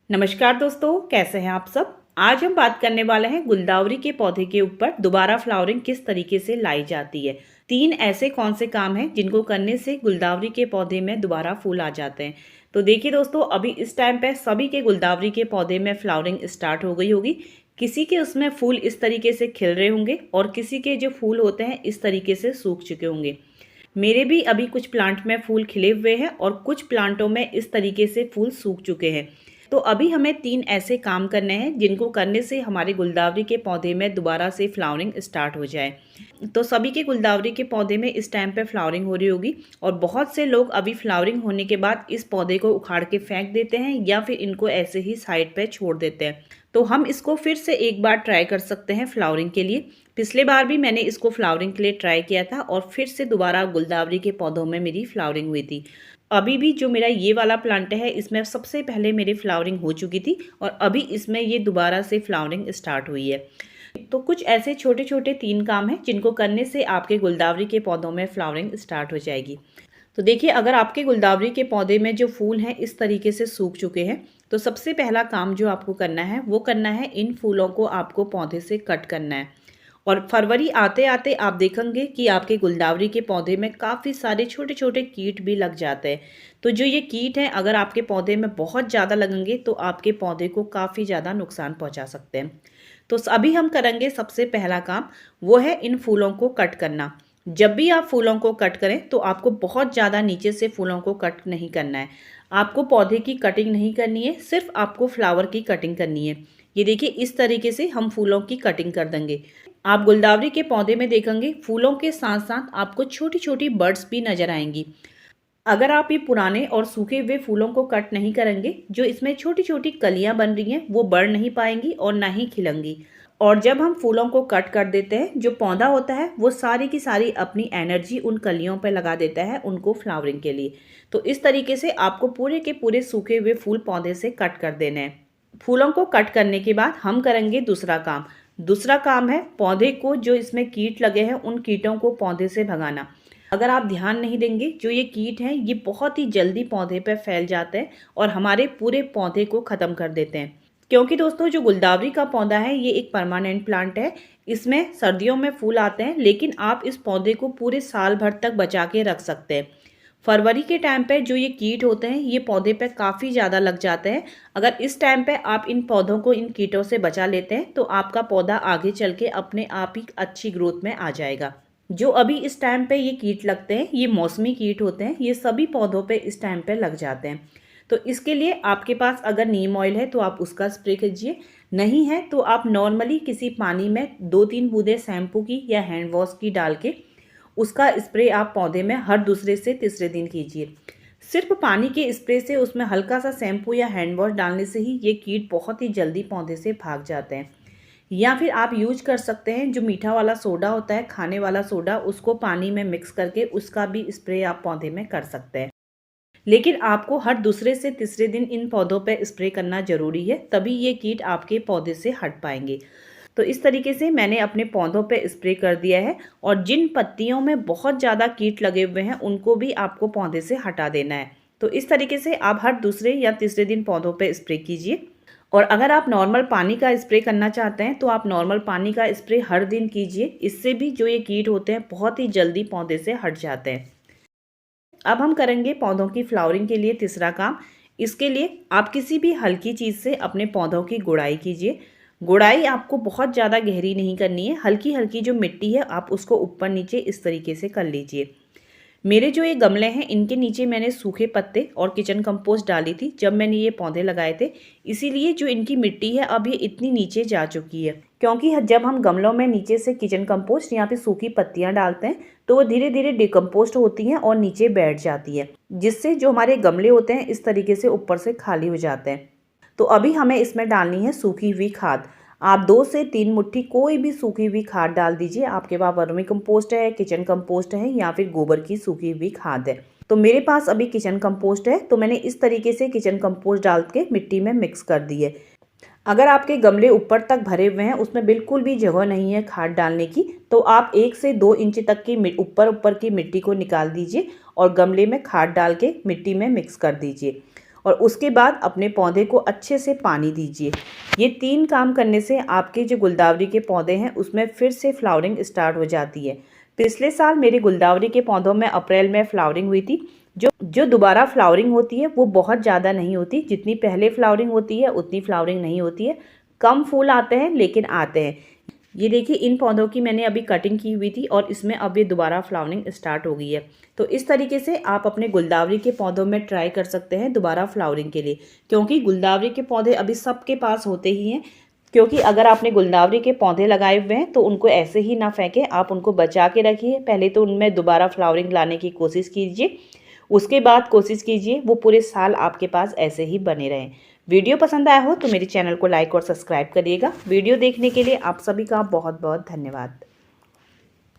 नमस्कार दोस्तों, कैसे हैं आप सब। आज हम बात करने वाले हैं गुलदावरी के पौधे के ऊपर दोबारा फ्लावरिंग किस तरीके से लाई जाती है। 3 ऐसे कौन से काम हैं जिनको करने से गुलदावरी के पौधे में दोबारा फूल आ जाते हैं। तो देखिए दोस्तों, अभी इस टाइम पे सभी के गुलदावरी के पौधे में फ्लावरिंग स्टार्ट हो गई होगी। किसी के उसमें फूल इस तरीके से खिल रहे होंगे और किसी के जो फूल होते हैं इस तरीके से सूख चुके होंगे। मेरे भी अभी कुछ प्लांट में फूल खिले हुए हैं और कुछ प्लांटों में इस तरीके से फूल सूख चुके हैं। तो अभी हमें 3 ऐसे काम करने हैं जिनको करने से हमारे गुलदावरी के पौधे में दोबारा से फ्लावरिंग स्टार्ट हो जाए। तो सभी के गुलदावरी के पौधे में इस टाइम पे फ्लावरिंग हो रही होगी और बहुत से लोग अभी फ्लावरिंग होने के बाद इस पौधे को उखाड़ के फेंक देते हैं या फिर इनको ऐसे ही साइड पे छोड़ देते हैं। तो हम इसको फिर से एक बार ट्राई कर सकते हैं फ्लावरिंग के लिए। पिछले बार भी मैंने इसको फ्लावरिंग के लिए ट्राई किया था और फिर से दोबारा गुलदावरी के पौधों में मेरी फ्लावरिंग हुई थी। अभी भी जो मेरा ये वाला प्लांट है इसमें सबसे पहले मेरी फ्लावरिंग हो चुकी थी और अभी इसमें ये दोबारा से फ्लावरिंग स्टार्ट हुई है। तो कुछ ऐसे छोटे छोटे 3 काम हैं जिनको करने से आपके गुलदावरी के पौधों में फ्लावरिंग स्टार्ट हो जाएगी। तो देखिए, अगर आपके गुलदावरी के पौधे में जो फूल हैं इस तरीके से सूख चुके हैं तो सबसे पहला काम जो आपको करना है वो करना है, इन फूलों को आपको पौधे से कट करना है। और फरवरी आते आते आप देखेंगे कि आपके गुलदावरी के पौधे में काफ़ी सारे छोटे छोटे कीट भी लग जाते हैं। तो जो ये कीट हैं अगर आपके पौधे में बहुत ज़्यादा लगेंगे तो आपके पौधे को काफ़ी ज़्यादा नुकसान पहुंचा सकते हैं। तो अभी हम करेंगे सबसे पहला काम, वो है इन फूलों को कट करना। जब भी आप फूलों को कट करें तो आपको बहुत ज़्यादा नीचे से फूलों को कट नहीं करना है। आपको पौधे की कटिंग नहीं करनी है, सिर्फ आपको फ्लावर की कटिंग करनी है। ये देखिए, इस तरीके से हम फूलों की कटिंग कर देंगे। आप गुलदावरी के पौधे में देखेंगे फूलों के साथ साथ आपको छोटी छोटी बर्ड्स भी नजर आएंगी। अगर आप ये पुराने और सूखे हुए फूलों को कट नहीं करेंगे, जो इसमें छोटी छोटी कलियां बन रही हैं वो बढ़ नहीं पाएंगी और ना ही खिलेंगी। और जब हम फूलों को कट कर देते हैं, जो पौधा होता है वो सारी की सारी अपनी एनर्जी उन कलियों पर लगा देता है उनको फ्लावरिंग के लिए। तो इस तरीके से आपको पूरे के पूरे सूखे हुए फूल पौधे से कट कर देने हैं। फूलों को कट करने के बाद हम करेंगे दूसरा काम। दूसरा काम है पौधे को, जो इसमें कीट लगे हैं उन कीटों को पौधे से भगाना। अगर आप ध्यान नहीं देंगे, जो ये कीट हैं ये बहुत ही जल्दी पौधे पर फैल जाते हैं और हमारे पूरे पौधे को ख़त्म कर देते हैं। क्योंकि दोस्तों, जो गुलदावरी का पौधा है ये एक परमानेंट प्लांट है। इसमें सर्दियों में फूल आते हैं, लेकिन आप इस पौधे को पूरे साल भर तक बचा के रख सकते हैं। फरवरी के टाइम पे जो ये कीट होते हैं ये पौधे पे काफ़ी ज़्यादा लग जाते हैं। अगर इस टाइम पे आप इन पौधों को इन कीटों से बचा लेते हैं तो आपका पौधा आगे चल के अपने आप ही अच्छी ग्रोथ में आ जाएगा। जो अभी इस टाइम पे ये कीट लगते हैं ये मौसमी कीट होते हैं, ये सभी पौधों पे इस टाइम पे लग जाते हैं। तो इसके लिए आपके पास अगर नीम ऑयल है तो आप उसका स्प्रे कीजिए, नहीं है तो आप नॉर्मली किसी पानी में 2-3 बूंदे शैम्पू की या हैंड वॉश की डाल के उसका स्प्रे आप पौधे में हर दूसरे से तीसरे दिन कीजिए। सिर्फ पानी के स्प्रे से उसमें हल्का सा शैम्पू या हैंड वॉश डालने से ही ये कीट बहुत ही जल्दी पौधे से भाग जाते हैं। या फिर आप यूज कर सकते हैं जो मीठा वाला सोडा होता है, खाने वाला सोडा, उसको पानी में मिक्स करके उसका भी स्प्रे आप पौधे में कर सकते हैं। लेकिन आपको हर दूसरे से तीसरे दिन इन पौधों पर स्प्रे करना जरूरी है, तभी ये कीट आपके पौधे से हट पाएंगे। तो इस तरीके से मैंने अपने पौधों पे स्प्रे कर दिया है और जिन पत्तियों में बहुत ज़्यादा कीट लगे हुए हैं उनको भी आपको पौधे से हटा देना है। तो इस तरीके से आप हर दूसरे या तीसरे दिन पौधों पे स्प्रे कीजिए। और अगर आप नॉर्मल पानी का स्प्रे करना चाहते हैं तो आप नॉर्मल पानी का स्प्रे हर दिन कीजिए। इससे भी जो ये कीट होते हैं बहुत ही जल्दी पौधे से हट जाते हैं। अब हम करेंगे पौधों की फ्लावरिंग के लिए तीसरा काम। इसके लिए आप किसी भी हल्की चीज़ से अपने पौधों की गुड़ाई कीजिए। गुड़ाई आपको बहुत ज़्यादा गहरी नहीं करनी है, हल्की हल्की जो मिट्टी है आप उसको ऊपर नीचे इस तरीके से कर लीजिए। मेरे जो ये गमले हैं इनके नीचे मैंने सूखे पत्ते और किचन कंपोस्ट डाली थी जब मैंने ये पौधे लगाए थे, इसीलिए जो इनकी मिट्टी है अब ये इतनी नीचे जा चुकी है। क्योंकि जब हम गमलों में नीचे से किचन कंपोस्ट या फिर सूखी पत्तियां डालते हैं तो वो धीरे धीरे डिकम्पोस्ट होती हैं और नीचे बैठ जाती है, जिससे जो हमारे गमले होते हैं इस तरीके से ऊपर से खाली हो जाते हैं। तो अभी हमें इसमें डालनी है सूखी हुई खाद। आप 2 से 3 मुट्ठी कोई भी सूखी हुई खाद डाल दीजिए। आपके पास वर्मी कंपोस्ट है, किचन कंपोस्ट है या फिर गोबर की सूखी हुई खाद है। तो मेरे पास अभी किचन कंपोस्ट है तो मैंने इस तरीके से किचन कंपोस्ट डाल के मिट्टी में मिक्स कर दी है। अगर आपके गमले ऊपर तक भरे हुए हैं, उसमें बिल्कुल भी जगह नहीं है खाद डालने की, तो आप 1 से 2 इंच तक की ऊपर की मिट्टी को निकाल दीजिए और गमले में खाद डाल के मिट्टी में मिक्स कर दीजिए। और उसके बाद अपने पौधे को अच्छे से पानी दीजिए। ये 3 काम करने से आपके जो गुलदावरी के पौधे हैं उसमें फिर से फ्लावरिंग स्टार्ट हो जाती है। पिछले साल मेरे गुलदावरी के पौधों में अप्रैल में फ्लावरिंग हुई थी। जो दोबारा फ्लावरिंग होती है वो बहुत ज़्यादा नहीं होती, जितनी पहले फ्लावरिंग होती है उतनी फ्लावरिंग नहीं होती है। कम फूल आते हैं लेकिन आते हैं। ये देखिए, इन पौधों की मैंने अभी कटिंग की हुई थी और इसमें अब ये दोबारा फ्लावरिंग स्टार्ट हो गई है। तो इस तरीके से आप अपने गुलदावरी के पौधों में ट्राई कर सकते हैं दोबारा फ्लावरिंग के लिए, क्योंकि गुलदावरी के पौधे अभी सबके पास होते ही हैं। क्योंकि अगर आपने गुलदावरी के पौधे लगाए हुए हैं तो उनको ऐसे ही ना फेंकें, आप उनको बचा के रखिए। पहले तो उनमें दोबारा फ्लावरिंग लाने की कोशिश कीजिए, उसके बाद कोशिश कीजिए वो पूरे साल आपके पास ऐसे ही बने रहें। वीडियो पसंद आया हो तो मेरे चैनल को लाइक और सब्सक्राइब करिएगा। वीडियो देखने के लिए आप सभी का बहुत बहुत धन्यवाद।